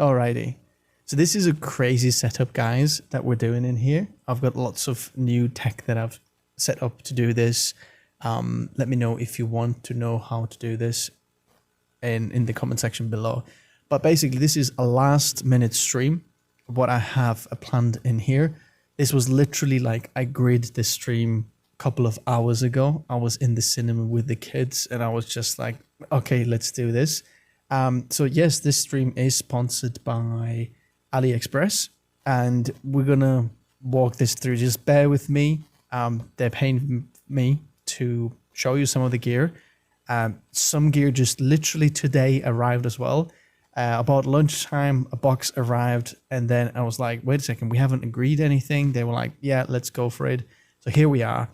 Alrighty. So this is a crazy setup, guys, that we're doing in here. I've got lots of new tech that I've set up to do this. Let me know if you want to know how to do this in the comment section below. But basically, this is a last minute stream of what I have planned in here. This was literally like I grid this stream a couple of hours ago. I was in the cinema with the kids and I was just like, okay, let's do this. So yes, this stream is sponsored by AliExpress and we're gonna walk this through. Just bear with me. They're paying me to show you some of the gear. Some gear just literally today arrived as well. About lunchtime, a box arrived, and then I was like, wait a second, we haven't agreed anything. They were like, yeah, let's go for it. So here we are.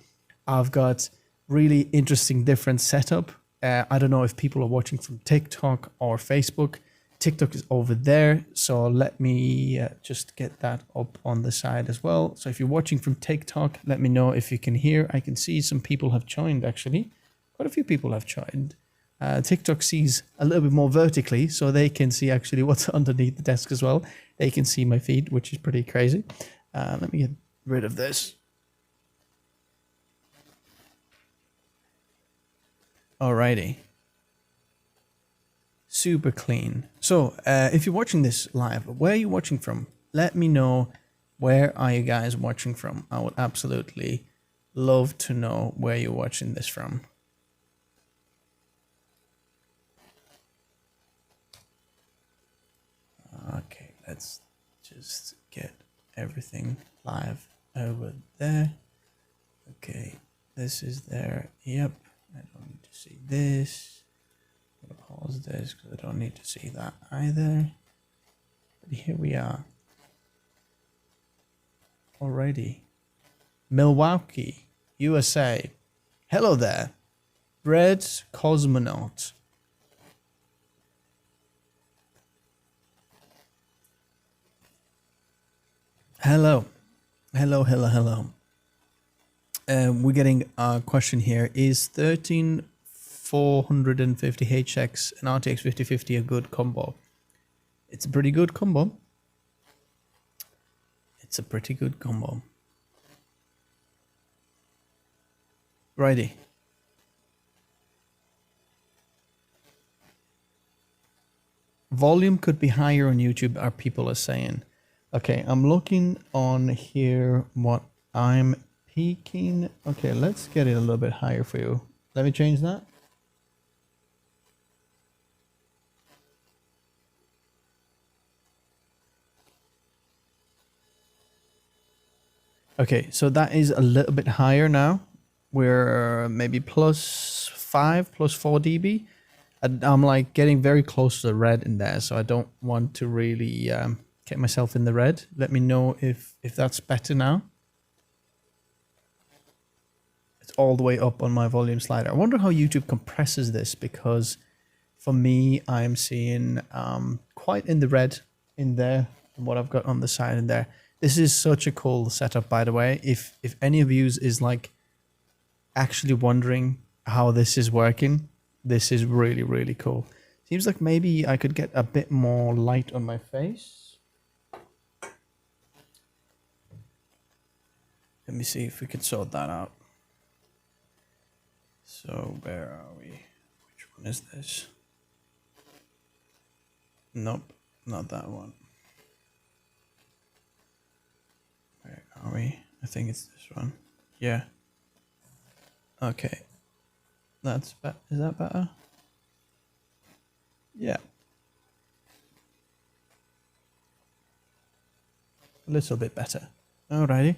I've got really interesting different setup. I don't know if people are watching from TikTok or Facebook. TikTok is over there, so let me just get that up on the side as well. So if you're watching from TikTok, let me know if you can hear. I can see some people have joined, actually. Quite a few people have joined. TikTok sees a little bit more vertically, so they can see actually what's underneath the desk as well. They can see my feet, which is pretty crazy. Let me get rid of this. Alrighty. Super clean. So if you're watching this live, where are you watching from? Let me know, where are you guys watching from? I would absolutely love to know where you're watching this from. Okay, let's just get everything live over there. Okay, this is there. Yep, I don't need to see this. I'm gonna pause this because I don't need to see that either. But here we are. Alrighty. Milwaukee, USA. Hello there. Bread Cosmonaut. Hello. Hello. We're getting a question here. Is 13450HX and RTX 5050 a good combo? It's a pretty good combo. It's a pretty good combo. Righty. Volume could be higher on YouTube, our people are saying. Okay, I'm looking on here what I'm peaking. Okay, let's get it a little bit higher for you. Let me change that. Okay, so that is a little bit higher now. We're maybe +5, +4 dB. I'm like getting very close to the red in there, so I don't want to really get myself in the red. Let me know if that's better now. It's all the way up on my volume slider. I wonder how YouTube compresses this, because for me, I'm seeing quite in the red in there, and what I've got on the side in there. This is such a cool setup, by the way. If any of you is like actually wondering how this is working, this is really, really cool. Seems like maybe I could get a bit more light on my face. Let me see if we can sort that out. So where are we? Which one is this? Nope, not that one. Where are we? I think it's this one. Yeah. Okay. That's better. Is that better? Yeah. A little bit better. Alrighty.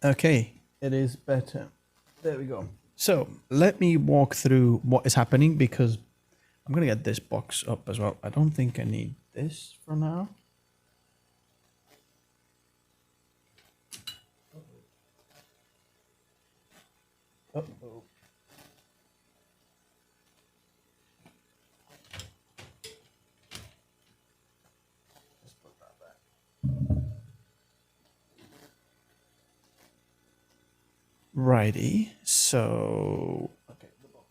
Okay, it is better. There we go. So let me walk through what is happening, because I'm going to get this box up as well. I don't think I need this for now. Uh-oh. Let's put that back. Righty, so okay, the box.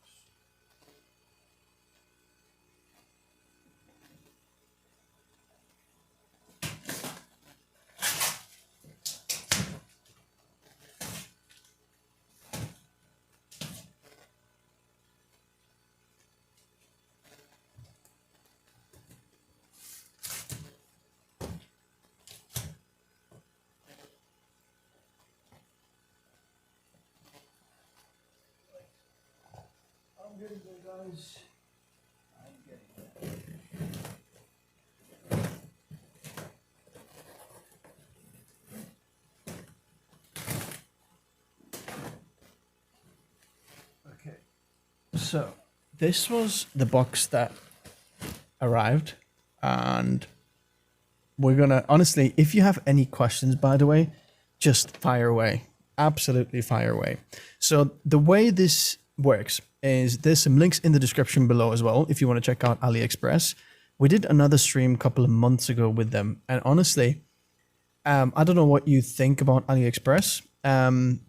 getting there, guys. I'm getting there. Okay. So this was the box that arrived, and we're gonna, honestly, if you have any questions, by the way, just fire away. Absolutely fire away. So the way this works is there's some links in the description below as well if you want to check out AliExpress. We did another stream a couple of months ago with them, and honestly, I don't know what you think about AliExpress,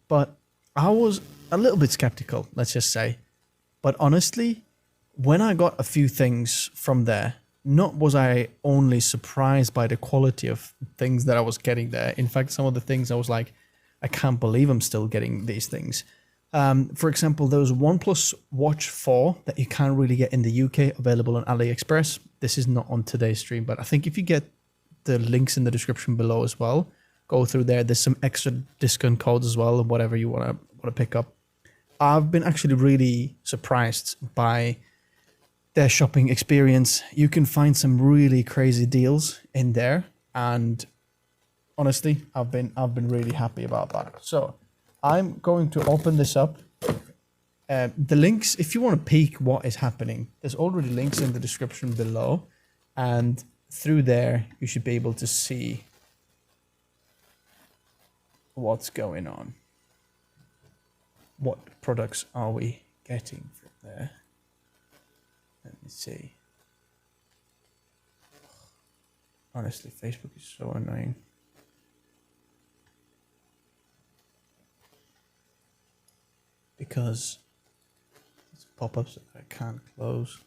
but I was a little bit skeptical, let's just say. But honestly, when I got a few things from there, not was I only surprised by the quality of things that I was getting there. In fact, some of the things I was like, I can't believe I'm still getting these things. For example, there was OnePlus Watch 4 that you can't really get in the UK, available on AliExpress. This is not on today's stream, but I think if you get the links in the description below as well, go through there. There's some extra discount codes as well, and whatever you want to pick up. I've been actually really surprised by their shopping experience. You can find some really crazy deals in there, and honestly, I've been really happy about that. So I'm going to open this up. The links, if you want to peek what is happening, there's already links in the description below, and through there you should be able to see what's going on. What products are we getting from there? Let me see. Honestly, Facebook is so annoying. Because it's pop-ups that I can't close.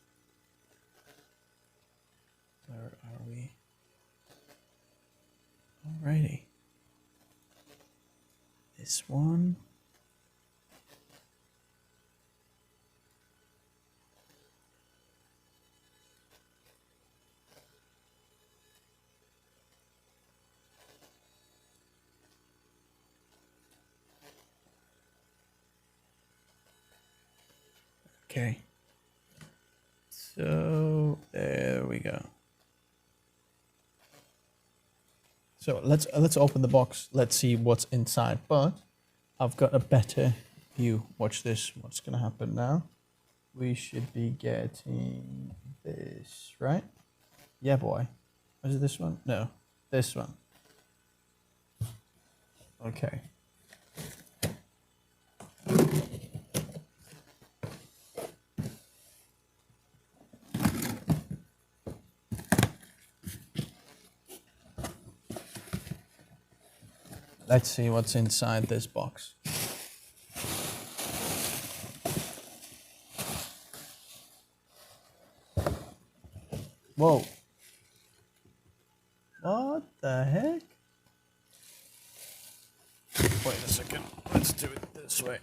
Where are we? Alrighty. This one. Okay, so there we go. So let's open the box. Let's see what's inside. But I've got a better view. Watch this. What's gonna happen now? We should be getting this, right? Yeah, boy. Is it this one? No, this one. Okay. Let's see what's inside this box. Whoa. What the heck? Wait a second. Let's do it this way.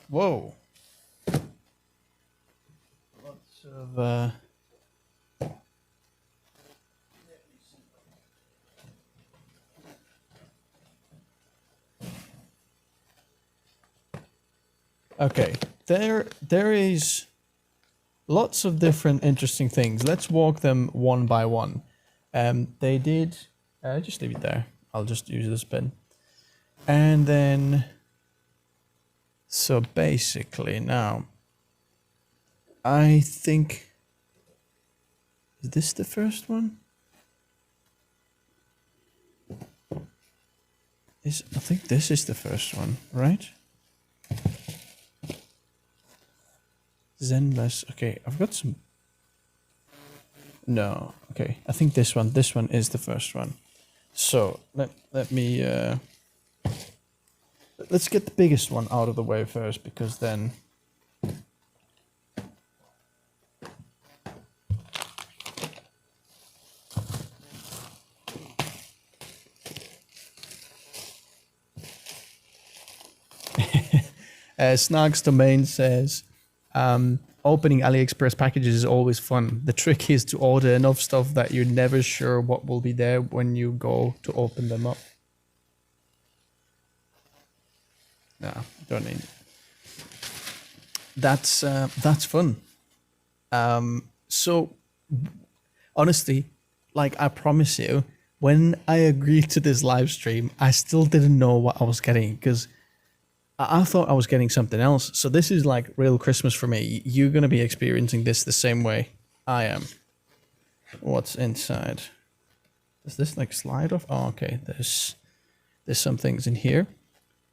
Whoa. Lots of okay, there is lots of different interesting things. Let's walk them one by one. They did just leave it there. I'll just use this pen. And then so basically now I think, is this the first one? I think this is the first one, right? Zenless. Okay, I've got some. No, okay. I think this one is the first one. So let me let's get the biggest one out of the way first, because then Snags Domain says, opening AliExpress packages is always fun. The trick is to order enough stuff that you're never sure what will be there when you go to open them up. No, don't need it. That's fun. So honestly, like I promise you, when I agreed to this live stream, I still didn't know what I was getting because I thought I was getting something else. So this is like real Christmas for me. You're going to be experiencing this the same way I am. What's inside? Does this like slide off? Oh, okay. There's some things in here.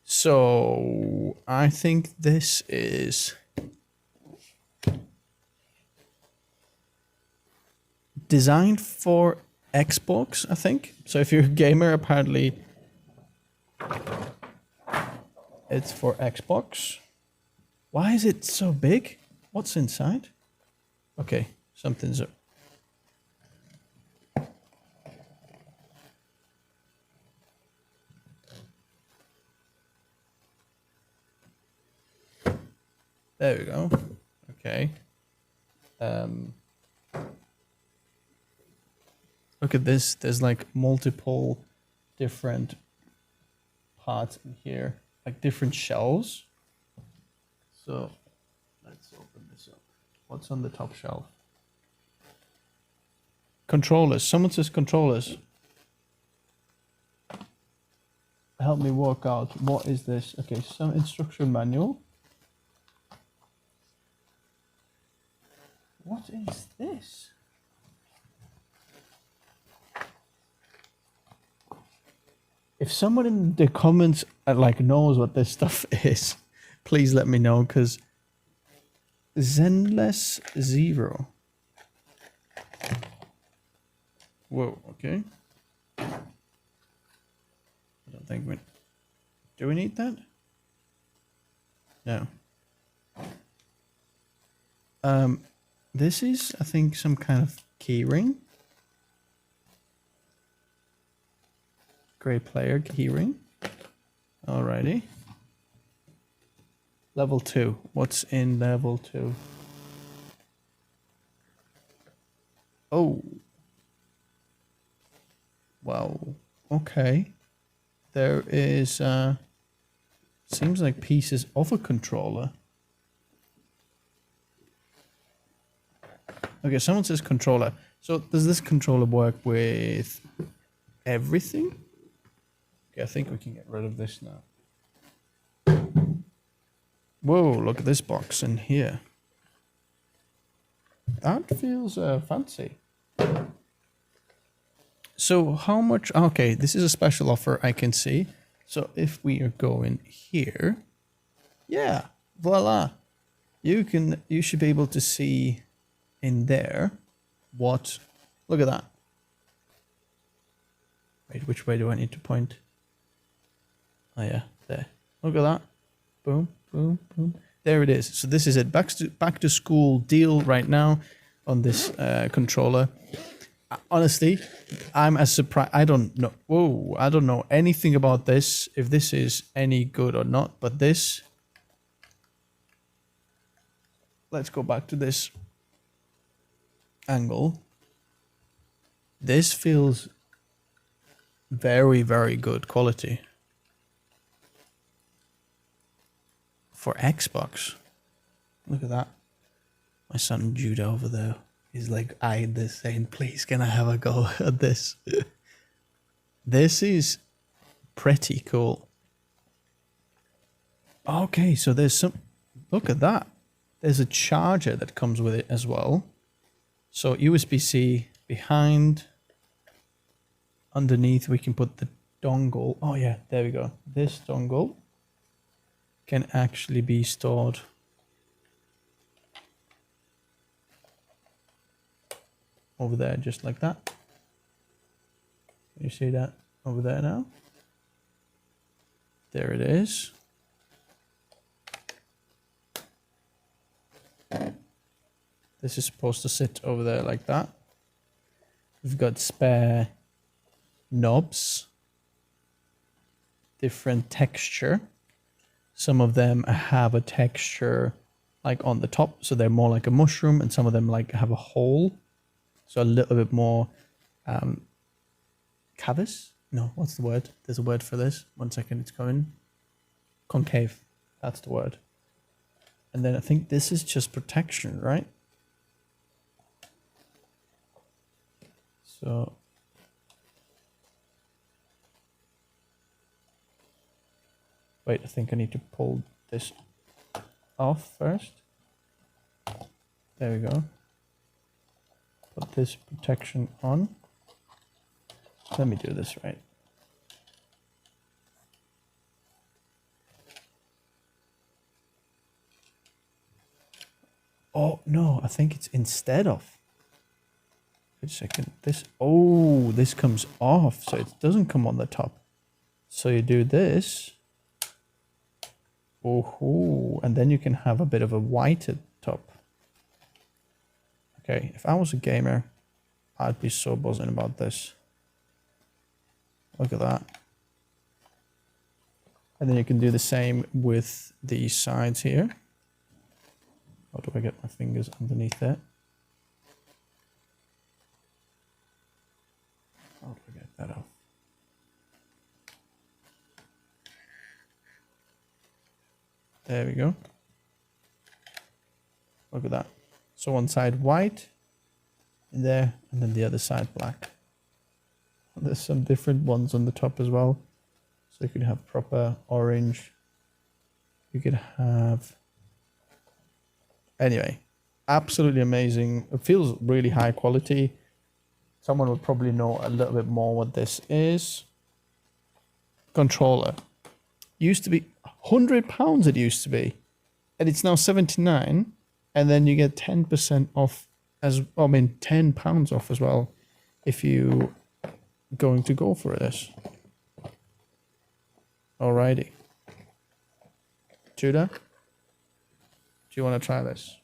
So I think this is designed for Xbox, I think. So if you're a gamer, apparently it's for Xbox. Why is it so big? What's inside? Okay, something's up. There we go. Okay. Look at this. There's like multiple different parts in here, like different shelves. So let's open this up. What's on the top shelf? Controllers. Someone says controllers. Help me work out. What is this? Okay, some instruction manual. What is this? If someone in the comments like knows what this stuff is, please let me know, because Zenless 0. Whoa, okay. I don't think we... Do we need that? No. This is, I think, some kind of key ring. Great player keyring. Alrighty. Level 2. What's in level 2? Oh. Wow. Okay. There is seems like pieces of a controller. Okay, someone says controller. So does this controller work with everything? I think we can get rid of this now. Whoa, look at this box in here. That feels fancy. So how much? Okay, this is a special offer I can see. So if we are going here, yeah, voila. You should be able to see in there what, look at that. Wait, which way do I need to point? Oh yeah, there. Look at that. Boom, boom, boom. There it is. So this is it. Back to school deal right now on this controller. Honestly, I'm as surprised. I don't know. Whoa, I don't know anything about this, if this is any good or not. But this, let's go back to this angle. This feels very, very good quality. For Xbox. Look at that. My son Judah over there is like eyeing this saying, please can I have a go at this? This is pretty cool. Okay, so there's some, look at that. There's a charger that comes with it as well. So USB-C behind, underneath we can put the dongle. Oh yeah, there we go. This dongle can actually be stored over there, just like that. Can you see that over there now? There it is. This is supposed to sit over there like that. We've got spare knobs, different texture. Some of them have a texture like on the top, so they're more like a mushroom, and some of them like have a hole, so a little bit more cavus. No, what's the word? There's a word for this. 1 second, it's coming. Concave. That's the word. And then I think this is just protection, right? So wait, I think I need to pull this off first. There we go. Put this protection on. Let me do this right. Oh no, I think it's instead of. Wait a second. This comes off, so it doesn't come on the top. So you do this. Oh, and then you can have a bit of a whited top. Okay, if I was a gamer, I'd be so buzzing about this. Look at that. And then you can do the same with the sides here. How do I get my fingers underneath it? How do I get that off? There we go. Look at that. So one side white in there, and then the other side black. And there's some different ones on the top as well. So you could have proper orange. You could have... Anyway, absolutely amazing. It feels really high quality. Someone would probably know a little bit more what this is. Controller. Used to be £100, it used to be. And it's now 79. And then you get 10% off £10 off as well if you going to go for this. Alrighty. Judah, do you want to try this?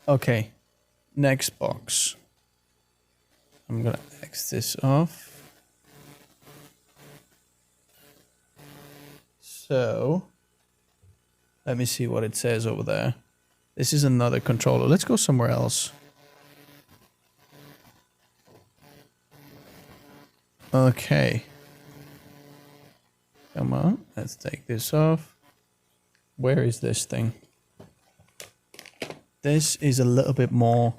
Okay, next box. I'm gonna X this off. So, let me see what it says over there. This is another controller. Let's go somewhere else. Okay. Come on, let's take this off. Where is this thing? This is a little bit more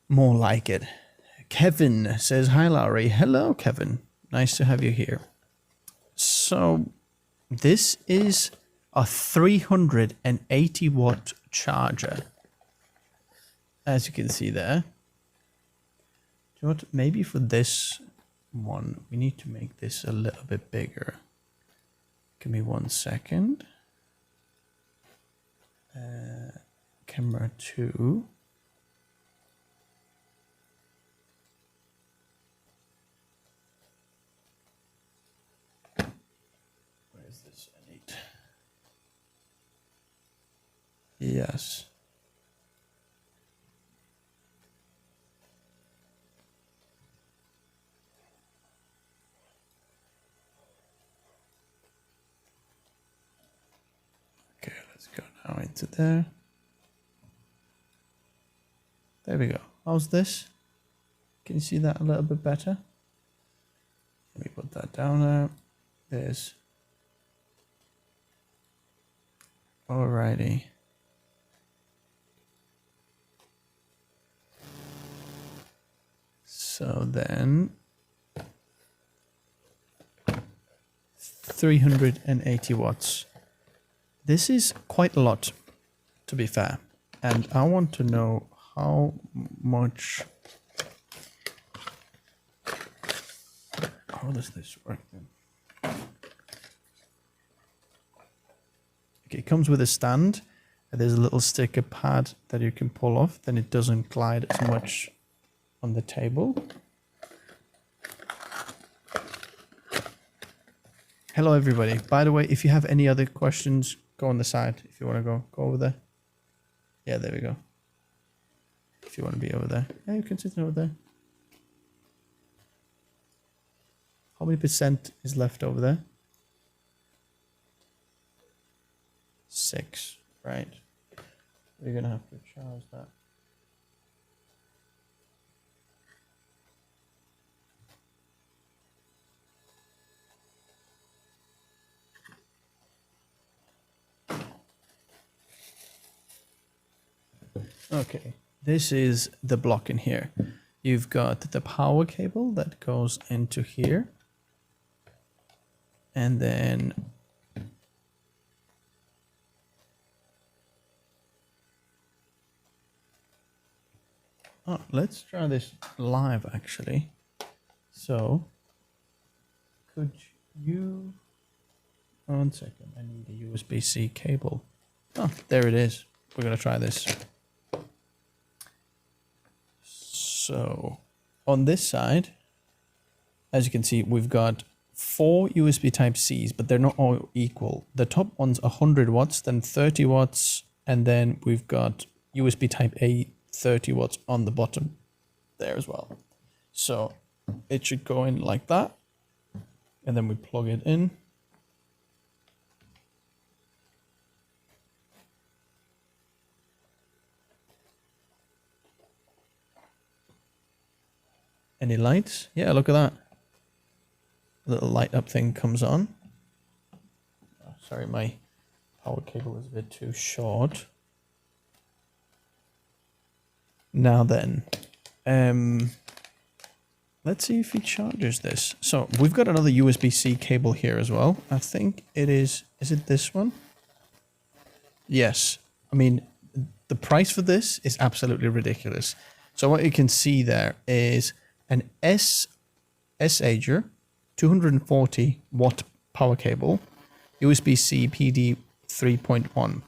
like it. Kevin says, hi Larry. Hello, Kevin. Nice to have you here. So this is a 380 watt charger. As you can see there. Do you know what? Maybe for this one, we need to make this a little bit bigger. Give me 1 second. Camera 2. Where is this? I need. Yes. Okay, let's go now into there. There we go. How's this? Can you see that a little bit better? Let me put that down there. There's. Alrighty. So then 380 watts. This is quite a lot, to be fair. And I want to know how much. How does this work then? Okay, it comes with a stand. And there's a little sticker pad that you can pull off. Then it doesn't glide as much on the table. Hello, everybody. By the way, if you have any other questions, go on the side. If you want to go over there. Yeah, there we go. If you want to be over there. Yeah, you can sit over there. How many percent is left over there? 6, right. We're gonna have to charge that. Okay, this is the block in here. You've got the power cable that goes into here. And then let's try this live actually. So could you, 1 second, I need a USB-C cable. Oh, there it is. We're gonna try this. So on this side, as you can see, we've got 4 USB Type-Cs, but they're not all equal. The top one's 100 watts, then 30 watts, and then we've got USB Type-A 30 watts on the bottom there as well. So it should go in like that, and then we plug it in. Any lights? Yeah, look at that. Little light up thing comes on. Oh, sorry, my power cable is a bit too short. Now then, let's see if he charges this. So we've got another USB-C cable here as well. I think it is it this one? Yes. I mean, the price for this is absolutely ridiculous. So what you can see there is an Essager 240 watt power cable, USB-C PD 3.1.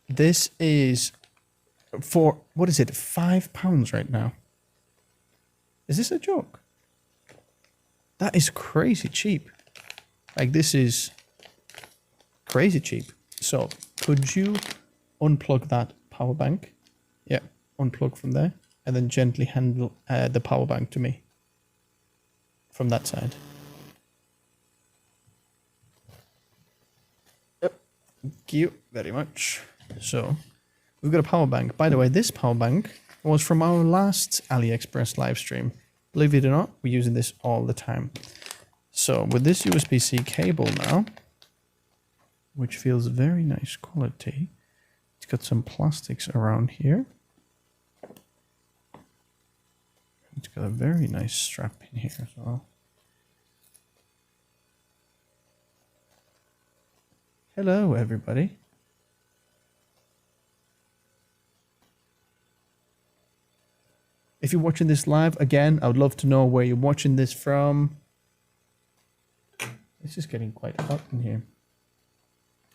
This is for, what is it, £5 right now? Is this a joke? That is crazy cheap. Like, this is crazy cheap. So could you unplug that power bank? Yeah, unplug from there, and then gently handle the power bank to me from that side. Yep, thank you very much. So we've got a power bank. By the way, this power bank was from our last AliExpress live stream. Believe it or not, we're using this all the time. So with this USB-C cable now, which feels very nice quality, it's got some plastics around here. It's got a very nice strap in here as well. Hello, everybody. If you're watching this live, again, I would love to know where you're watching this from. It's just getting quite hot in here.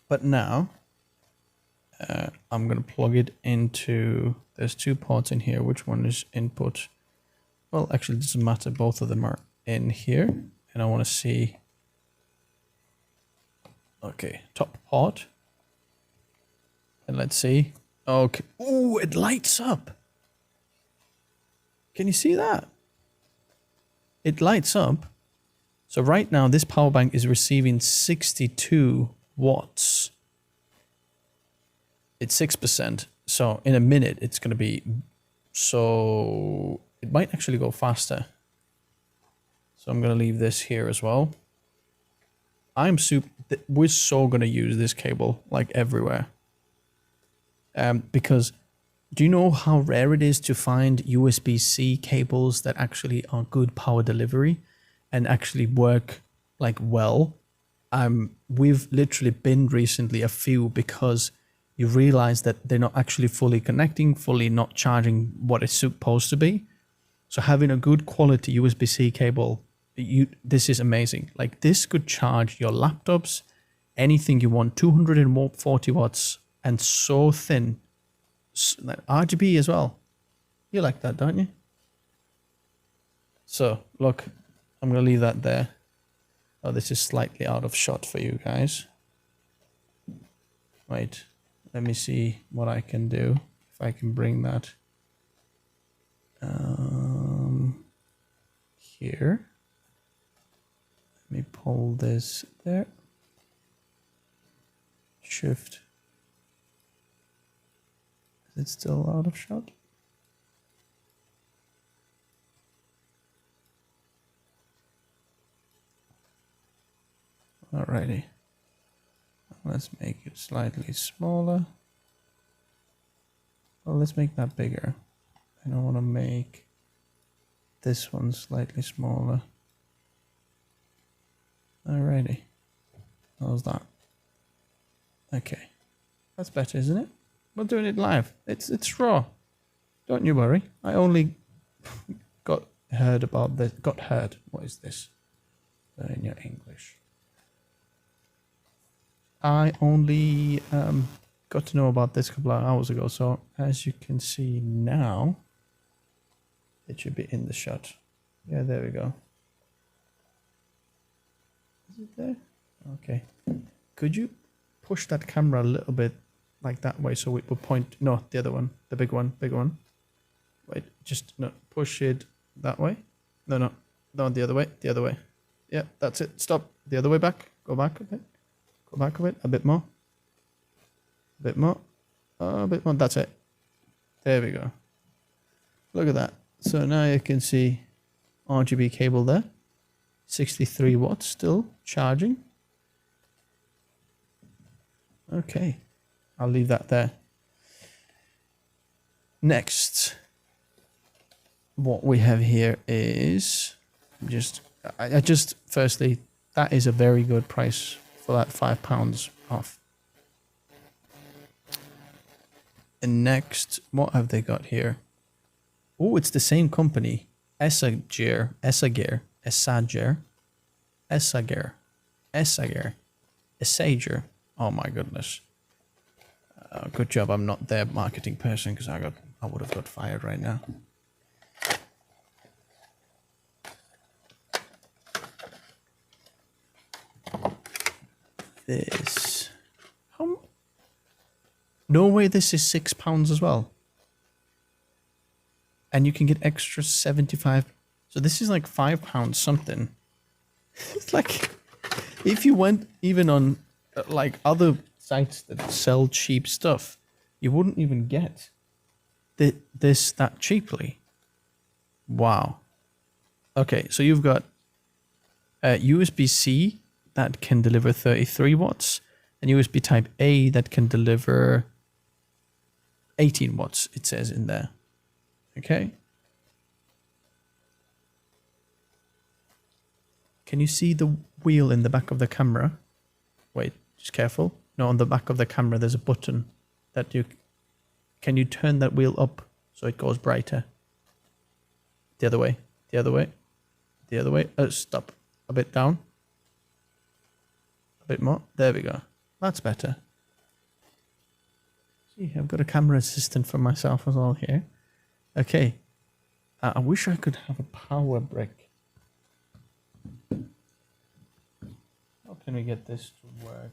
But now, I'm going to plug it into, there's 2 ports in here. Which one is input? Well, actually, it doesn't matter. Both of them are in here. And I want to see, okay, top port. And let's see. Okay. Ooh, it lights up. Can you see that? It lights up. So right now, this power bank is receiving 62 watts. It's 6%. So in a minute, it's going to be, so it might actually go faster. So I'm going to leave this here as well. We're so going to use this cable like everywhere. Because do you know how rare it is to find USB-C cables that actually are good power delivery and actually work like well? We've literally binned recently a few because you realize that they're not actually fully connecting, fully not charging what it's supposed to be. So having a good quality USB-C cable, this is amazing. Like, this could charge your laptops, anything you want, 240 watts and so thin. RGB as well. You like that, don't you? So look, I'm gonna leave that there. Oh, this is slightly out of shot for you guys. Wait, let me see what I can do. If I can bring that here. Let me pull this there. Shift. Is it still out of shot? Alrighty. Let's make it slightly smaller. Well, let's make that bigger. And I want to make this one slightly smaller. Alrighty. How's that? Okay. That's better, isn't it? We're doing it live. It's raw. Don't you worry. I only got heard about this. Got heard. What is this? In your English. I only got to know about this a couple of hours ago. So as you can see now, it should be in the shot. Yeah, there we go. Is it there? Okay. Could you push that camera a little bit like that way so it will point? No, the other one. The big one. Big one. Wait, just no. Push it that way. No, the other way. The other way. Yeah, that's it. Stop. The other way back. Go back a bit. Go back a bit. A bit more. A bit more. A bit more. That's it. There we go. Look at that. So now you can see RGB cable there. 63 watts still charging. Okay. I'll leave that there. Next, what we have here is I just firstly, that is a very good price for that £5 off. And next, what have they got here? Oh, it's the same company. Essager. Oh my goodness. Good job I'm not their marketing person, because I would have got fired right now. This. No way this is £6 as well. And you can get extra 75. So this is like £5 something. It's like, if you went even on like other sites that sell cheap stuff, you wouldn't even get this that cheaply. Wow. Okay, so you've got USB-C that can deliver 33 watts and USB type A that can deliver 18 watts, it says in there. Okay. Can you see the wheel in the back of the camera? Wait, just careful. No, on the back of the camera, there's a button that can you turn that wheel up so it goes brighter? The other way, the other way, the other way. Stop. A bit down. A bit more. There we go. That's better. See, I've got a camera assistant for myself as well here. Okay. I wish I could have a power brick. How can we get this to work?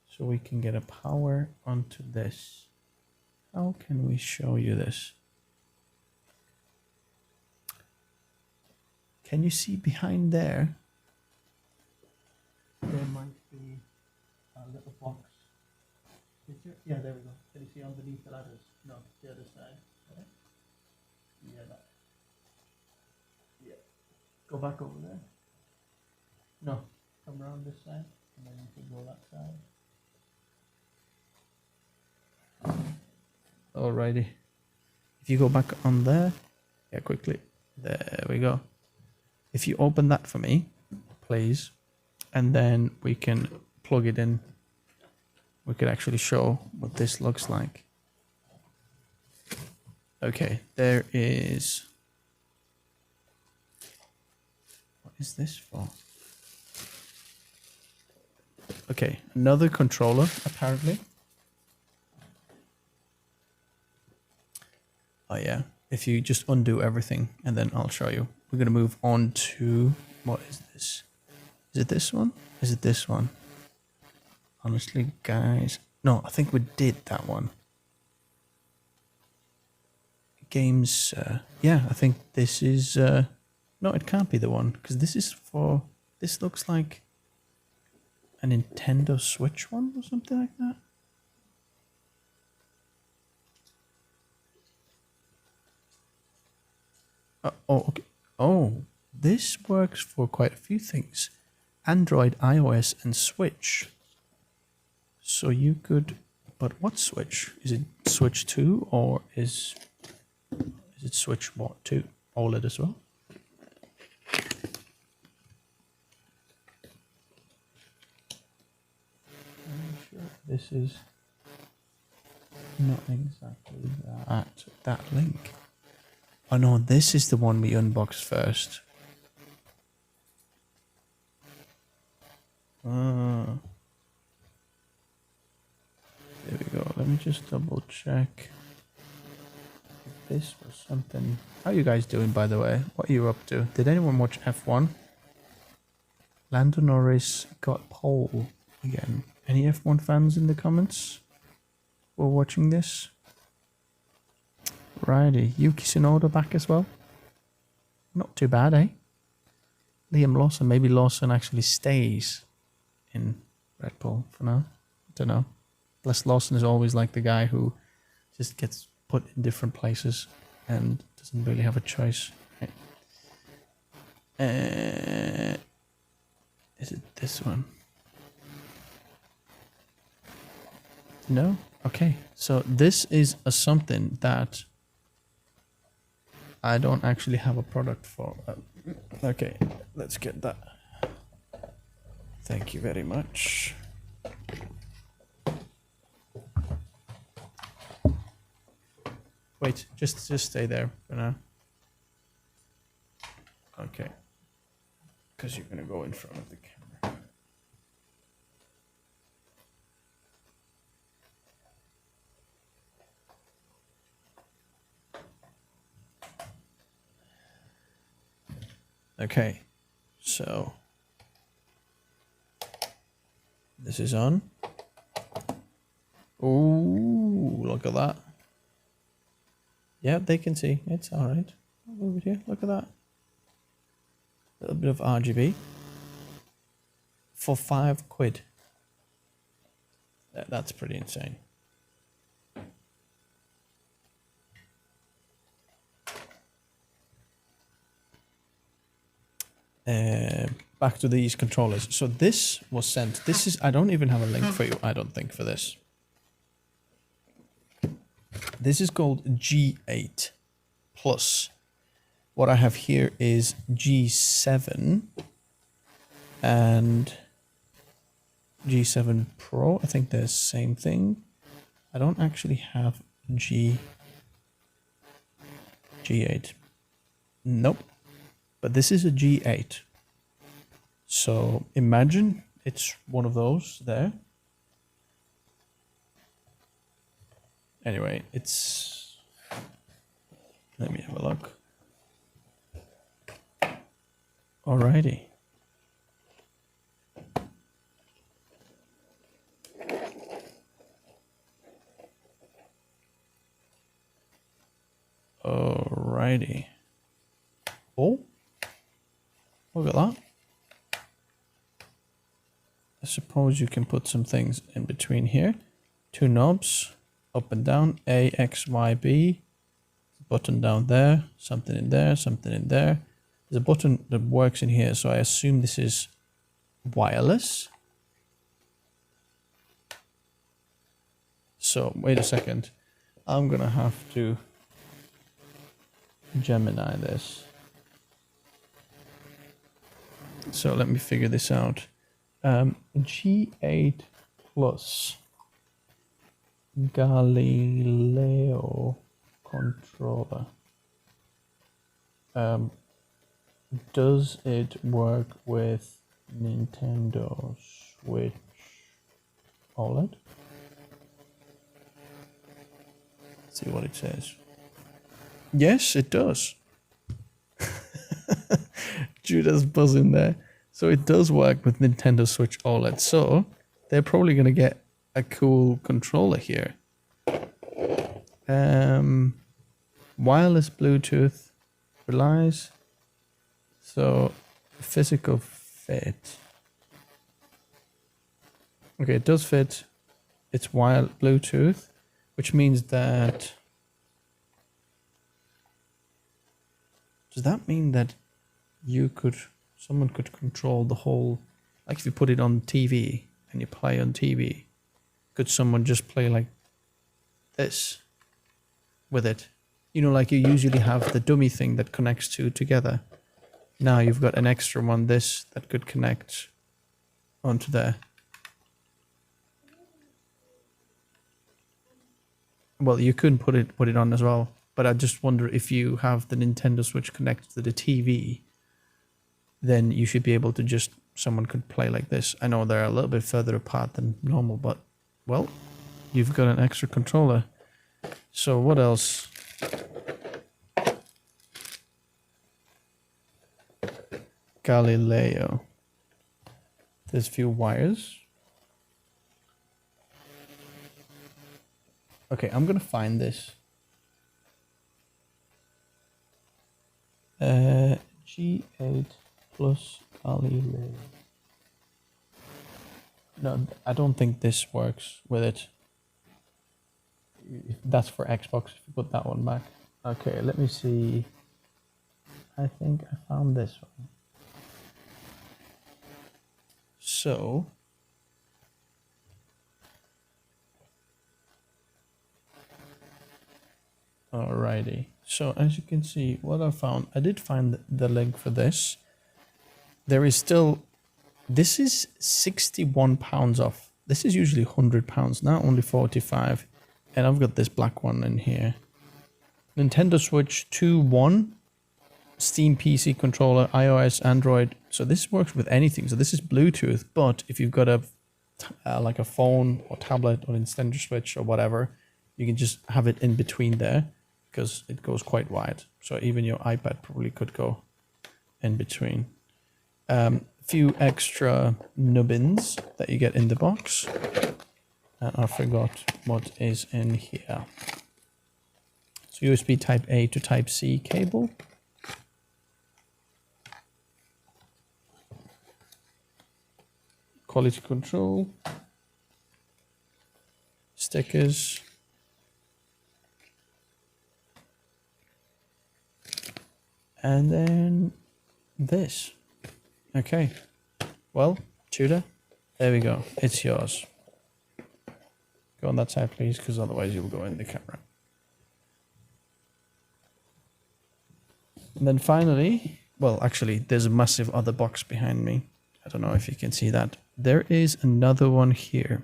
So we can get a power onto this. How can we show you this? Can you see behind there? There might be a little box. Yeah, there we go. Can you see underneath the ladders? No, the other side. Okay. Yeah, that. Yeah. Go back over there. No, come around this side, and then you can go that side. Alrighty. If you go back on there, yeah, quickly. There we go. If you open that for me, please, and then we can plug it in. We could actually show what this looks like. Okay, there is. What is this for? Okay, another controller, apparently. Oh yeah, if you just undo everything and then I'll show you. We're gonna move on to, what is this? Is it this one? Is it this one? Honestly, guys, no, I think we did that one. GameSir. Yeah, I think this is, no, it can't be the one, because this is for This looks like a Nintendo Switch one or something like that. Oh, okay. Oh, this works for quite a few things. Android, iOS, and Switch. So you could, but what Switch? Is it Switch 2 or is it Switch what 2? OLED as well? I'm sure this is not exactly that link. Oh no, this is the one we unboxed first. There we go. Let me just double check if this was something. How are you guys doing, by the way? What are you up to? Did anyone watch F1? Lando Norris got pole again. Any F1 fans in the comments who are watching this? Righty, Yuki Tsunoda back as well. Not too bad, eh? Liam Lawson, maybe Lawson actually stays in Red Bull for now. I don't know. Plus Lawson is always like the guy who just gets put in different places and doesn't really have a choice. Right? Is it this one? No? Okay, so this is a something that I don't actually have a product for. Okay, let's get that. Thank you very much. Wait, just stay there for now. Okay, because you're gonna go in front of the camera. Okay, so this is on. Ooh, look at that. Yeah, they can see. It's all right. Over here, look at that. A little bit of RGB for £5. That's pretty insane. Back to these controllers. So this was sent. This is, I don't even have a link for you, I don't think, for this. This is called G8 Plus. What I have here is G7 and G7 Pro. I think they're the same thing. I don't actually have G8. Nope. But this is a G8. So imagine it's one of those there. Anyway, it's... Let me have a look. Alrighty. Alrighty. Oh, look at that. I suppose you can put some things in between here. Two knobs, up and down, A, X, Y, B. Button down there, something in there, something in there. There's a button that works in here, so I assume this is wireless. So, wait a second. I'm gonna have to Gemini this. So let me figure this out. G8 Plus Galileo controller. Does it work with Nintendo Switch OLED? Let's see what it says. Yes, it does. Judah's buzzing there. So it does work with Nintendo Switch OLED. So they're probably going to get a cool controller here. Wireless Bluetooth relies. So physical fit. Okay, it does fit. It's wired Bluetooth, which means that... Does that mean that someone could control the whole... Like if you put it on TV and you play on TV, could someone just play like this with it? You know, like you usually have the dummy thing that connects two together. Now you've got an extra one, this, that could connect onto there. Well, you couldn't put it on as well, but I just wonder if you have the Nintendo Switch connected to the TV, then you should be able to just, someone could play like this. I know they're a little bit further apart than normal, but, well, you've got an extra controller. So what else? Galileo. There's a few wires. Okay, I'm gonna find this. G8 plus Galileo. No, I don't think this works with it. That's for Xbox, if you put that one back. Okay, let me see. I think I found this one. So, alrighty. So as you can see, what I found, I did find the link for this. There is still, this is £61 off. This is usually £100, now only 45. And I've got this black one in here. Nintendo Switch 2.1, Steam PC controller, iOS, Android. So this works with anything. So this is Bluetooth, but if you've got a like a phone or tablet or Nintendo Switch or whatever, you can just have it in between there because it goes quite wide. So even your iPad probably could go in between. Few extra nubbins that you get in the box. And I forgot what is in here. So USB Type A to Type C cable. Quality control. Stickers. And then this. Okay. Well, Tudor, there we go. It's yours. Go on that side, please, because otherwise you'll go in the camera. And then finally, well, actually, there's a massive other box behind me. I don't know if you can see that. There is another one here.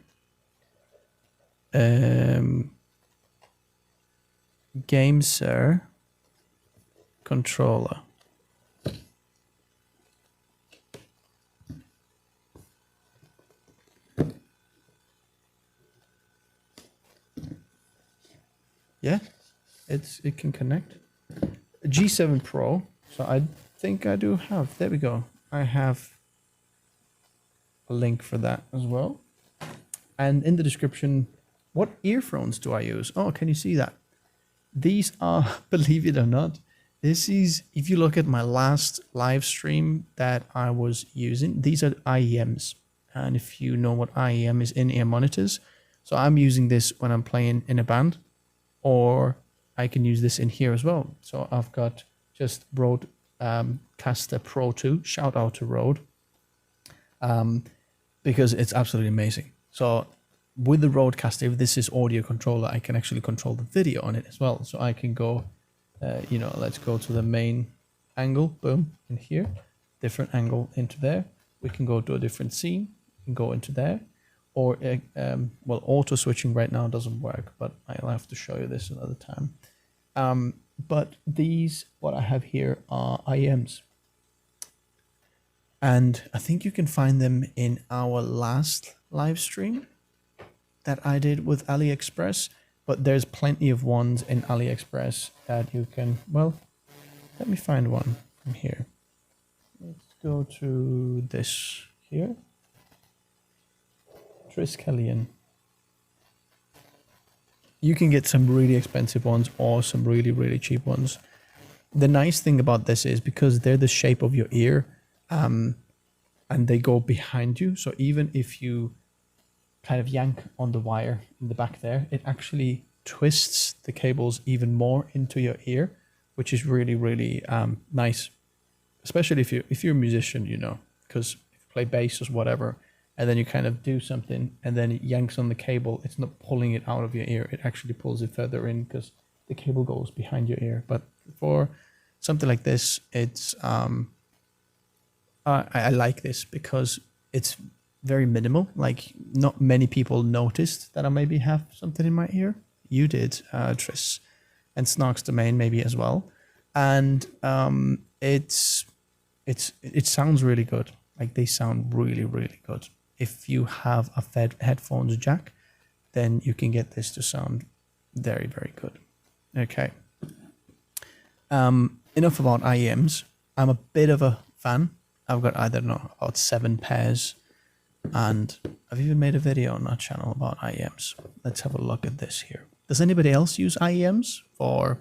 GameSir controller. Yeah, it can connect. A G7 Pro. So I think I do have. There we go. I have a link for that as well. And in the description, what earphones do I use? Oh, can you see that? These are, believe it or not, this is, if you look at my last live stream that I was using, these are IEMs. And if you know what IEM is, in-ear monitors. So I'm using this when I'm playing in a band. Or I can use this in here as well. So I've got just Rode Caster Pro 2. Shout out to Rode. Because it's absolutely amazing. So with the Rodecaster, if this is audio controller, I can actually control the video on it as well. So I can go, you know, let's go to the main angle. Boom, in here. Different angle into there. We can go to a different scene and go into there. Or, well, auto switching right now doesn't work, but I'll have to show you this another time. But these, what I have here are IEMs. And I think you can find them in our last live stream that I did with AliExpress. But there's plenty of ones in AliExpress that you can, well, let me find one from here. Let's go to this here. Triskelion. You can get some really expensive ones or some really, really cheap ones. The nice thing about this is because they're the shape of your ear, I and they go behind you. So even if you kind of yank on the wire in the back there, it actually twists the cables even more into your ear, which is really, really nice, especially if you're a musician, you know, because if you play bass or whatever, and then you kind of do something and then it yanks on the cable, it's not pulling it out of your ear, it actually pulls it further in because the cable goes behind your ear. But for something like this, it's I like this because it's very minimal. Like, not many people noticed that I maybe have something in my ear. You did, Tris, and Snarks Domain maybe as well. And it sounds really good. Like, they sound really, really good. If you have a headphones jack, then you can get this to sound very, very good. Okay. Enough about IEMs. I'm a bit of a fan. I've got, I don't know, about 7 pairs. And I've even made a video on our channel about IEMs. Let's have a look at this here. Does anybody else use IEMs for,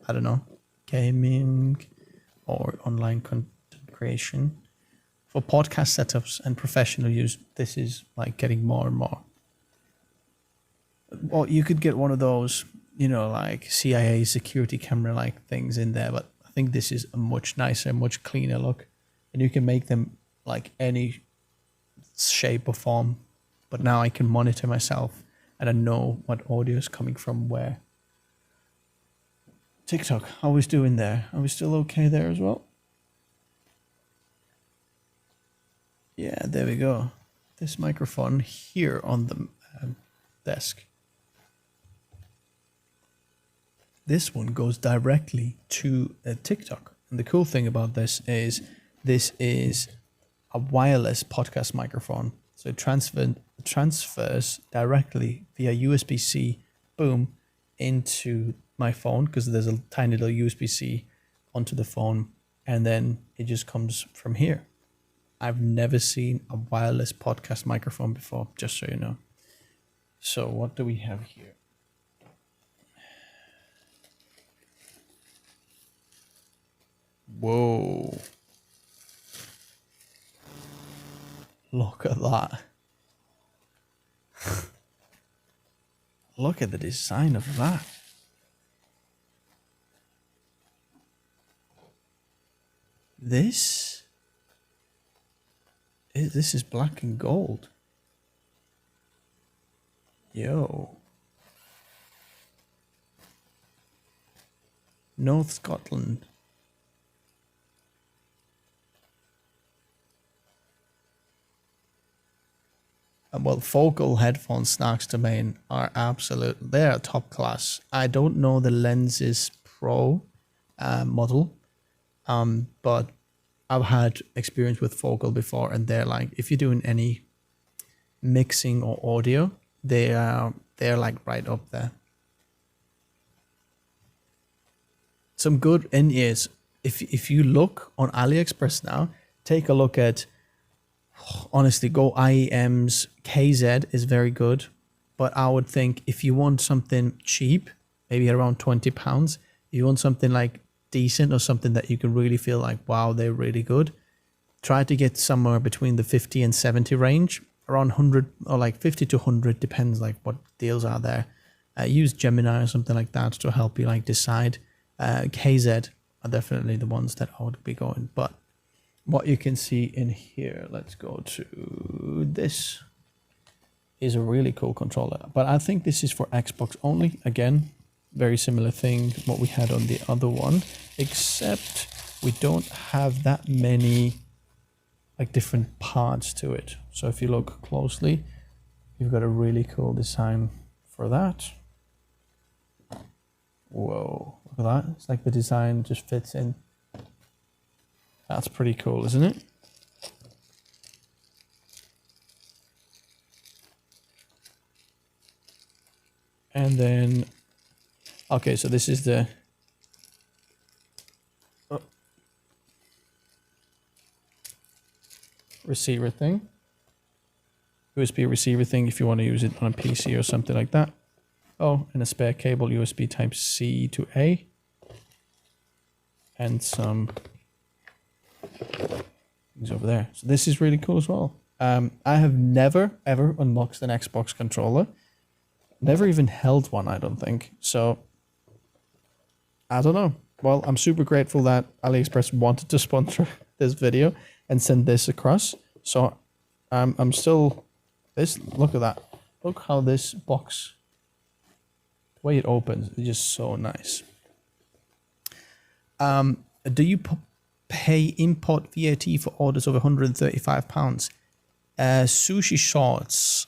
I don't know, gaming or online content creation? For podcast setups and professional use, this is like getting more and more. Well, you could get one of those, you know, like CIA security camera like things in there, but I think this is a much nicer, much cleaner look. And you can make them like any shape or form, but now I can monitor myself and I know what audio is coming from where. TikTok, how are we doing there? Are we still okay there as well? Yeah, there we go. This microphone here on the desk. This one goes directly to TikTok. And the cool thing about this is a wireless podcast microphone. So it transfers directly via USB-C, boom, into my phone, because there's a tiny little USB-C onto the phone, and then it just comes from here. I've never seen a wireless podcast microphone before, just so you know. So what do we have here? Whoa. Look at that. Look at the design of that. This is black and gold. Yo. North Scotland. Well, focal headphones, Snarks Domain, are absolute. They're top class. I don't know the Lenses Pro model, but I've had experience with focal before, and they're like, if you're doing any mixing or audio, they're like right up there. Some good in-ears. If you look on AliExpress now, take a look at. Honestly, go IEMs. KZ is very good, but I would think if you want something cheap, maybe around £20, you want something like decent or something that you can really feel like, wow, they're really good, try to get somewhere between the 50 and 70 range, around 100 or like 50 to 100, depends like what deals are there. Use Gemini or something like that to help you like decide. KZ are definitely the ones that I would be going, but what you can see in here, let's go to this, is a really cool controller. But I think this is for Xbox only. Again, very similar thing to what we had on the other one, except we don't have that many like different parts to it. So if you look closely, you've got a really cool design for that. Whoa, look at that. It's like the design just fits in. That's pretty cool, isn't it? And then, okay, so this is the receiver thing. USB receiver thing if you want to use it on a PC or something like that. Oh, and a spare cable, USB type C to A. And some things over there. So this is really cool as well. I have never ever unboxed an Xbox controller. Never even held one, I don't think. So I don't know. Well, I'm super grateful that AliExpress wanted to sponsor this video and send this across. So I'm still this. Look at that. Look how this box, the way it opens, is just so nice. Do you pay import VAT for orders over £135? Sushi shorts,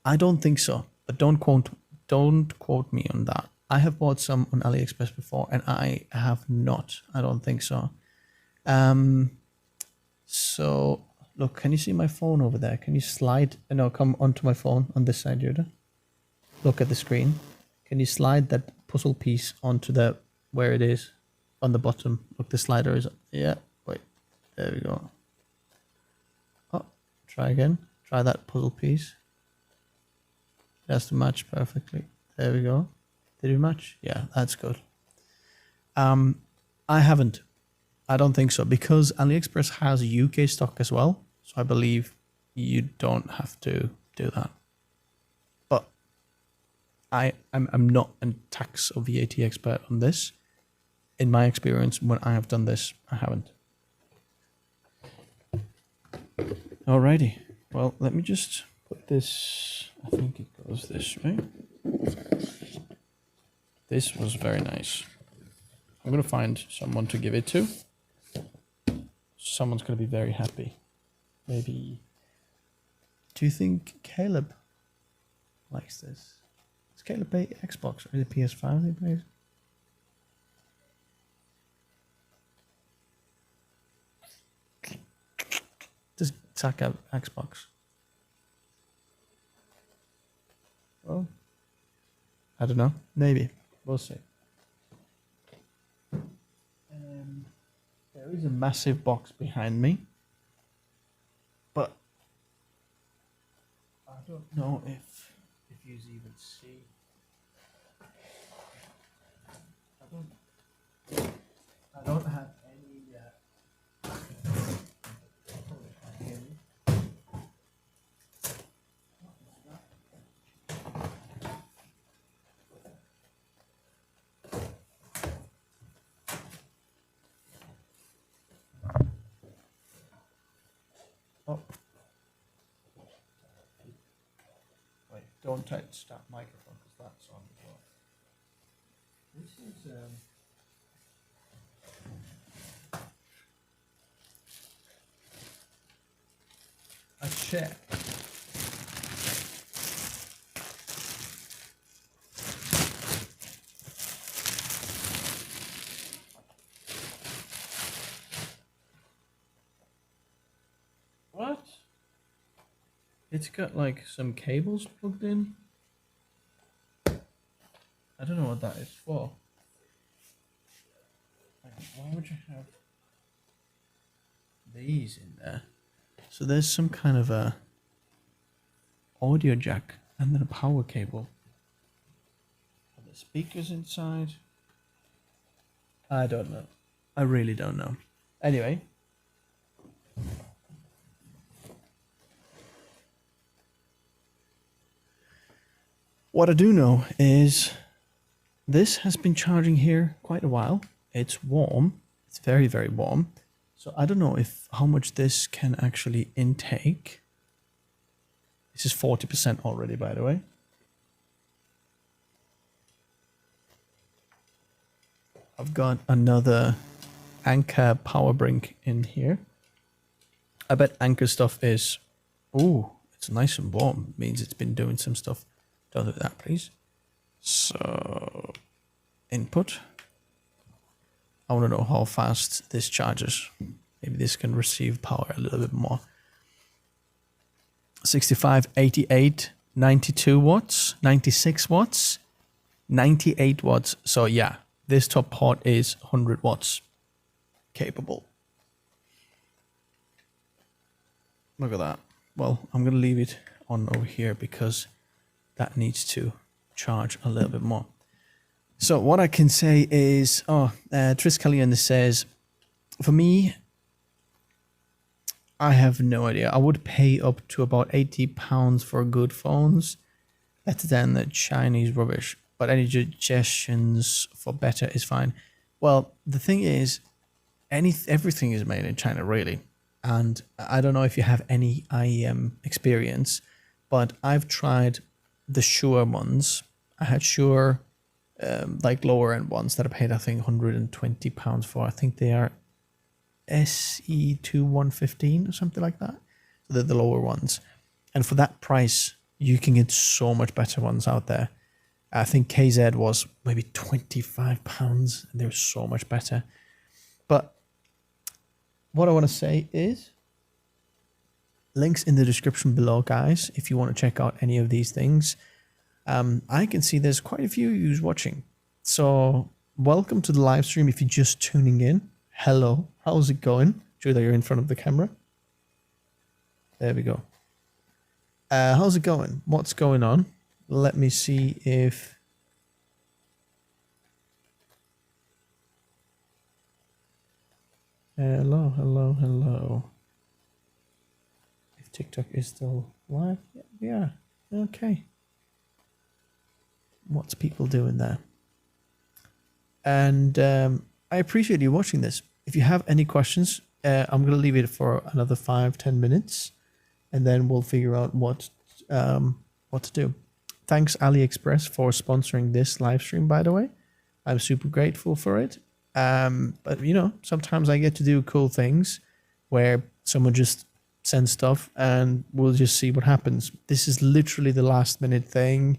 I don't think so, but don't quote me on that. I have bought some on AliExpress before, and I have not. I don't think so. So look, can you see my phone over there? Can you slide? No, come onto my phone on this side, Judah. Look at the screen. Can you slide that puzzle piece onto the where it is on the bottom? Look, the slider is. Yeah. Wait. There we go. Oh, try again. Try that puzzle piece. It has to match perfectly. There we go. Did it match? Yeah, that's good. I haven't. I don't think so, because AliExpress has UK stock as well. So I believe you don't have to do that. But I'm not a tax or VAT expert on this. In my experience, when I have done this, I haven't. Alrighty. Well, let me just put this. I think it goes this way. This was very nice. I'm going to find someone to give it to. Someone's going to be very happy. Maybe. Do you think Caleb likes this? Does Caleb play Xbox or is it PS5 he plays? Does Zach have Xbox? Well, I don't know. Maybe. We'll see. There is a massive box behind me, but I don't know if you even see. I don't have any. Oh. Wait, don't touch that microphone because that's on the floor. This is a chair. What? It's got like some cables plugged in. I don't know what that is for. Why would you have these in there? So there's some kind of a audio jack and then a power cable. Are the speakers inside? I don't know. I really don't know. Anyway. What I do know is this has been charging here quite a while. It's warm. It's very, very warm. So I don't know how much this can actually intake. This is 40% already, by the way. I've got another Anker power brink in here. I bet Anker stuff is, ooh, it's nice and warm. Means it's been doing some stuff. Don't do that, please. So, input. I want to know how fast this charges. Maybe this can receive power a little bit more. 65, 88, 92 watts, 96 watts, 98 watts. So yeah, this top port is 100 watts capable. Look at that. Well, I'm going to leave it on over here because that needs to charge a little bit more. So what I can say is, Tris Callion says, for me, I have no idea. I would pay up to about £80 for good phones. Better than the Chinese rubbish. But any suggestions for better is fine. Well, the thing is, everything is made in China, really. And I don't know if you have any IEM experience, but I've tried the Shure ones. I had Shure, like lower end ones that I paid, I think, £120 for. I think they are SE2115 or something like that. So they're the lower ones. And for that price, you can get so much better ones out there. I think KZ was maybe £25 and they were so much better. But what I want to say is links in the description below, guys, if you want to check out any of these things. I can see there's quite a few of you watching. So welcome to the live stream if you're just tuning in. Hello, how's it going? Sure that you're in front of the camera. There we go. How's it going? What's going on? Let me see if... Hello, hello, hello. If TikTok is still live? Yeah, okay. What's people doing there? And I appreciate you watching this. If you have any questions, I'm going to leave it for another 5-10 minutes. And then we'll figure out what to do. Thanks AliExpress for sponsoring this live stream, by the way. I'm super grateful for it. But you know, sometimes I get to do cool things where someone just sends stuff and we'll just see what happens. This is literally the last minute thing.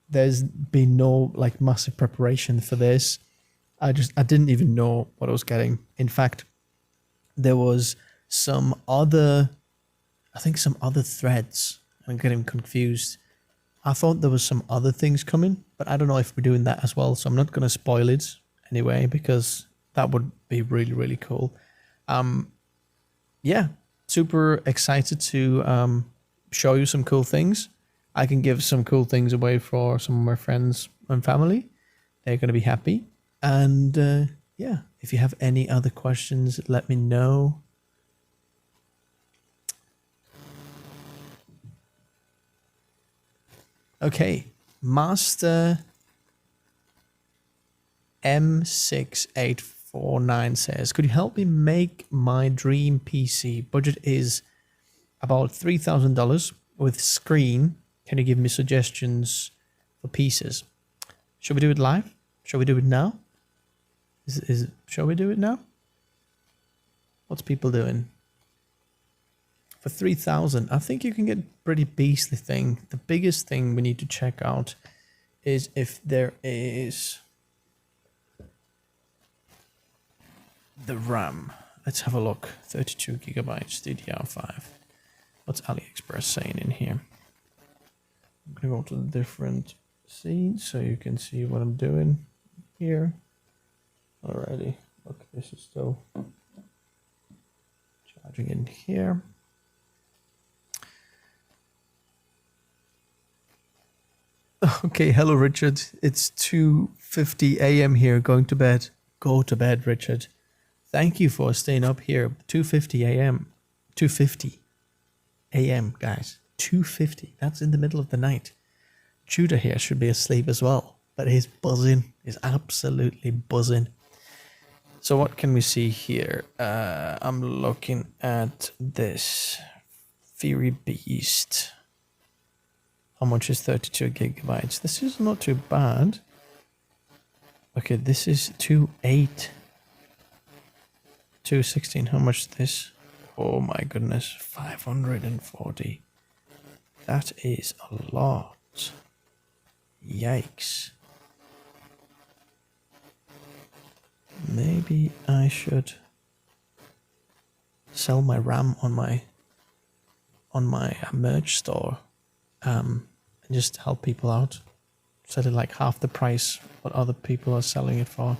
There's been no like massive preparation for this. I didn't even know what I was getting. In fact, there was some other threads. I'm getting confused. I thought there was some other things coming, but I don't know if we're doing that as well. So I'm not going to spoil it anyway, because that would be really, really cool. Yeah, super excited to show you some cool things. I can give some cool things away for some of my friends and family. They're going to be happy. And yeah, if you have any other questions, let me know. Okay, Master M6849 says, could you help me make my dream PC? Budget is about $3,000 with screen. Can you give me suggestions for pieces? Shall we do it live? Shall we do it now? Shall we do it now? What's people doing? For 3,000, I think you can get a pretty beastly thing. The biggest thing we need to check out is if there is the RAM. Let's have a look. 32 gigabytes DDR5. What's AliExpress saying in here? I'm gonna go to the different scenes so you can see what I'm doing here. Alrighty. Look, this is still charging in here. Okay, hello Richard. It's 2:50 a.m. here, going to bed. Go to bed, Richard. Thank you for staying up here. 2:50 a.m. 2:50 a.m. guys. 2:50. That's in the middle of the night. Judah here should be asleep as well, but he's buzzing. He's absolutely buzzing. So what can we see here? I'm looking at this Fury Beast. How much is 32 gigabytes? This is not too bad. Okay, this is 216. How much is this? Oh my goodness, 540. That is a lot. Yikes. Maybe I should sell my RAM on my merch store. And just help people out. Sell it like half the price what other people are selling it for.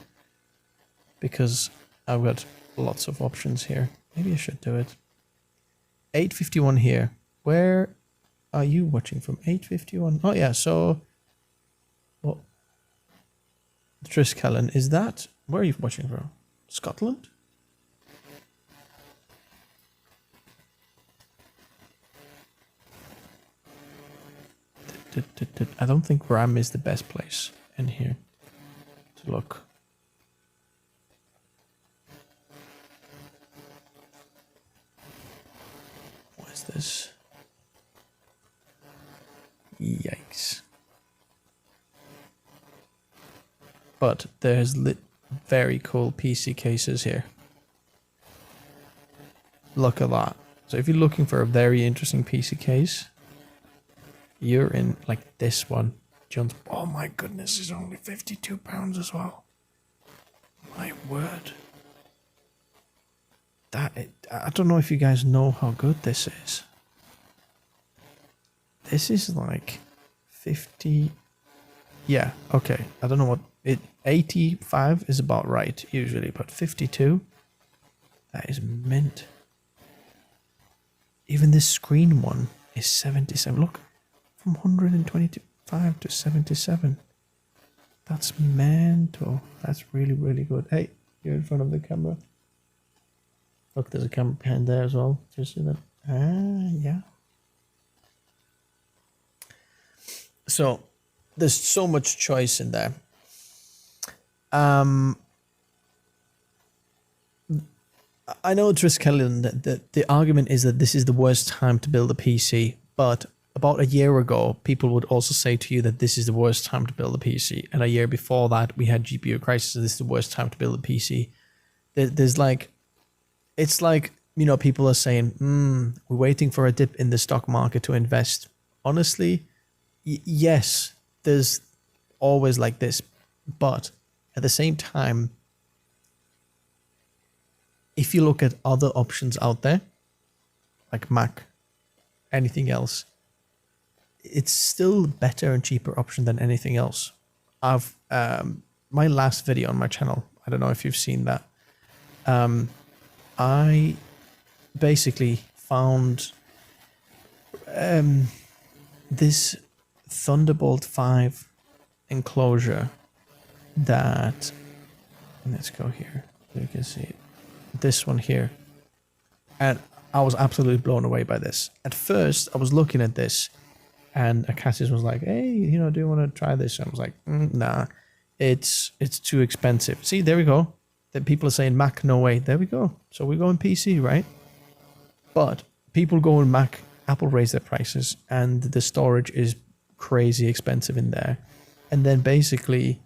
Because I've got lots of options here. Maybe I should do it. 851 here. Where are you watching from? 851. Oh yeah, so well, Triskellen, is that where are you watching from? Scotland? I don't think RAM is the best place in here to look. What is this? Yikes. But there's very cool PC cases here. Look at that. So if you're looking for a very interesting PC case, you're in like this one. John's, oh my goodness, it's only £52 as well. My word. I don't know if you guys know how good this is. This is like 50. Yeah, okay. I don't know what 85 is about right usually, but 52, that is mint. Even this screen one is 77. Look, from 125 to 77. That's mental. That's really, really good. Hey, you're in front of the camera. Look, there's a camera behind there as well. Do you see that? Yeah. So there's so much choice in there. I know Triskelion, the argument is that this is the worst time to build a PC, but about a year ago, people would also say to you that this is the worst time to build a PC. And a year before that, we had GPU crisis, and this is the worst time to build a PC. There's like, it's like, you know, people are saying, we're waiting for a dip in the stock market to invest. Honestly, yes, there's always like this, but at the same time, if you look at other options out there, like Mac, anything else, it's still a better and cheaper option than anything else. I've my last video on my channel, I don't know if you've seen that. I basically found this Thunderbolt 5 enclosure that, let's go here, you can see it. This one here, and I was absolutely blown away by this. At first, I was looking at this, and Cassis was like, "Hey, you know, do you want to try this?" And I was like, "Nah, it's too expensive." See, there we go. That people are saying Mac, no way. There we go. So we're going PC, right? But people go in Mac, Apple raise their prices, and the storage is crazy expensive in there. And then basically,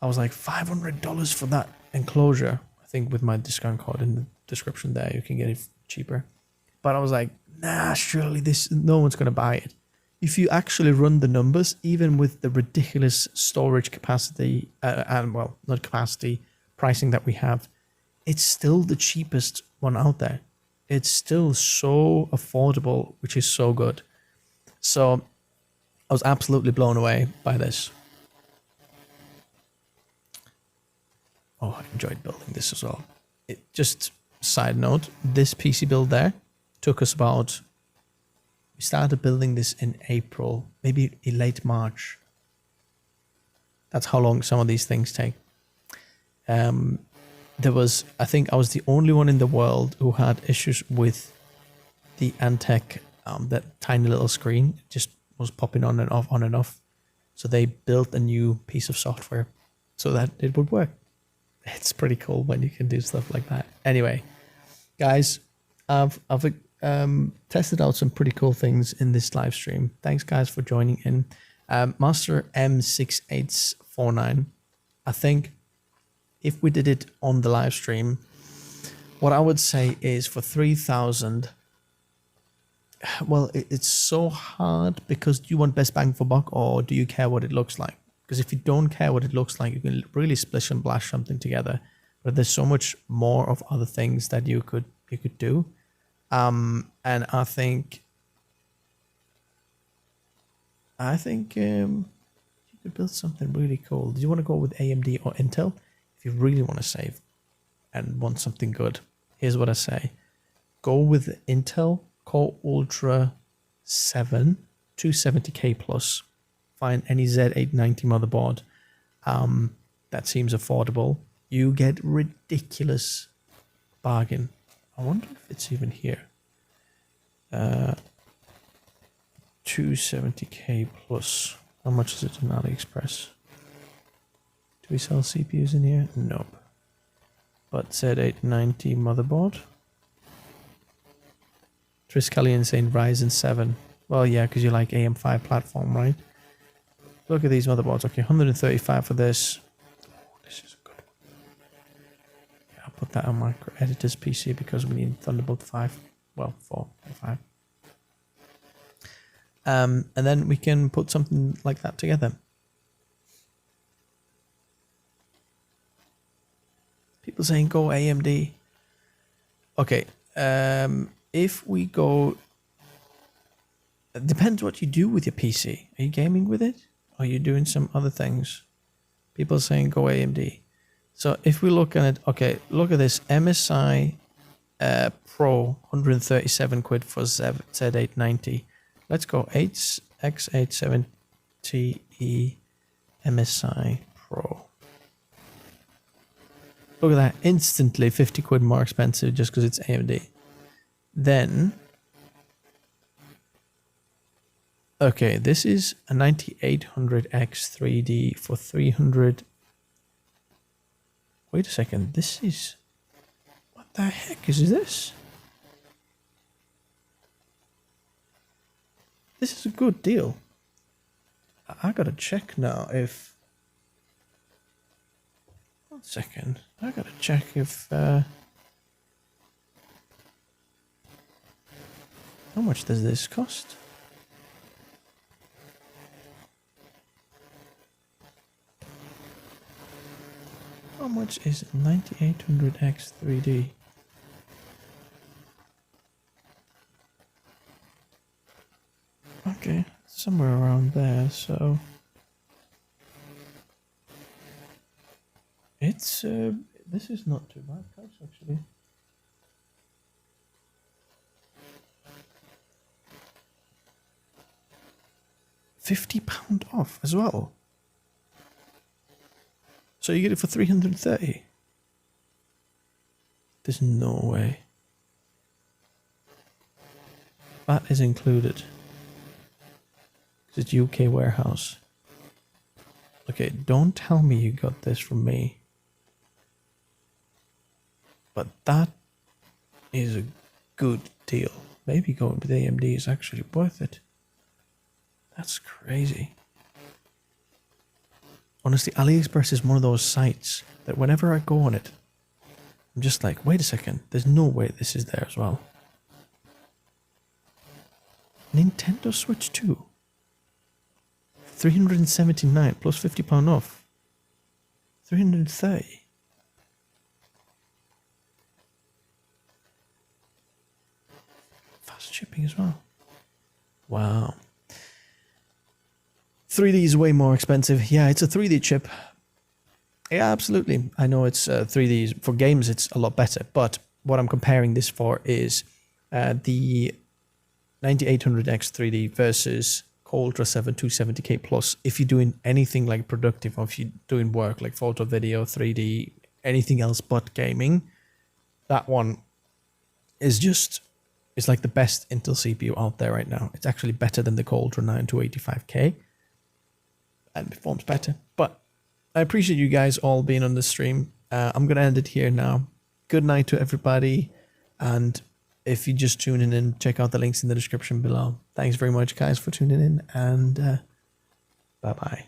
I was like, $500 for that enclosure. I think with my discount code in the description there, you can get it cheaper. But I was like, nah, surely no one's going to buy it. If you actually run the numbers, even with the ridiculous storage capacity, and well, not capacity, pricing that we have, it's still the cheapest one out there. It's still so affordable, which is so good. So I was absolutely blown away by this. Oh, I enjoyed building this as well. Just side note, this PC build there took us about, we started building this in April, maybe in late March. That's how long some of these things take. I think I was the only one in the world who had issues with the Antec, that tiny little screen just was popping on and off. So they built a new piece of software so that it would work. It's pretty cool when you can do stuff like that. Anyway, guys, I've tested out some pretty cool things in this live stream. Thanks, guys, for joining in. Master M6849, I think if we did it on the live stream, what I would say is for 3,000, well, it's so hard because do you want best bang for buck or do you care what it looks like? Because if you don't care what it looks like, you can really splish and blash something together. But there's so much more of other things that you could do. And I think you could build something really cool. Do you want to go with AMD or Intel? If you really want to save and want something good, here's what I say. Go with Intel Core Ultra 7 270K plus. Find any Z890 motherboard that seems affordable. You get ridiculous bargain. I wonder if it's even here. 270k plus. How much is it on AliExpress? Do we sell CPUs in here? Nope. But Z890 motherboard. Triskelion saying Ryzen 7. Well, yeah, because you like AM5 platform, right? Look at these motherboards. Okay, 135 for this. Oh, this is a good one. Yeah, I'll put that on my editor's PC because we need Thunderbolt 5. Well, 4 or 5. And then we can put something like that together. People saying go AMD. Okay, if we go... It depends what you do with your PC. Are you gaming with it? Or are you doing some other things? People saying go AMD. So if we look at it... Okay, look at this. MSI Pro, 137 quid for Z890. Let's go X870E MSI Pro. Look at that, instantly 50 quid more expensive just because it's AMD. Then, okay, this is a 9800X 3D for 300. Wait a second, this is, what the heck is this? This is a good deal. I gotta check now if... One second. I gotta check if... How much does this cost? How much is 9800X 3D? Okay, somewhere around there, so... It's, this is not too bad price, actually. £50 off as well. So you get it for 330. There's no way. That is included. It's UK warehouse. Okay, don't tell me you got this from me. But that is a good deal. Maybe going with AMD is actually worth it. That's crazy. Honestly, AliExpress is one of those sites that whenever I go on it, I'm just like, wait a second, there's no way this is there as well. Nintendo Switch 2. 379 plus £50 off. 330. Fast shipping as well. Wow. 3D is way more expensive. Yeah, it's a 3D chip. Yeah, absolutely. I know it's 3D. For games, it's a lot better. But what I'm comparing this for is the 9800X 3D versus Ultra 7 270K Plus. If you're doing anything like productive, or if you're doing work like photo, video, 3D, anything else but gaming, that one is just, it's like the best Intel CPU out there right now. It's actually better than the Ultra 9 285K and performs better. But I appreciate you guys all being on the stream. I'm going to end it here now. Good night to everybody. And if you're just tuning in, check out the links in the description below. Thanks very much, guys, for tuning in, and bye-bye.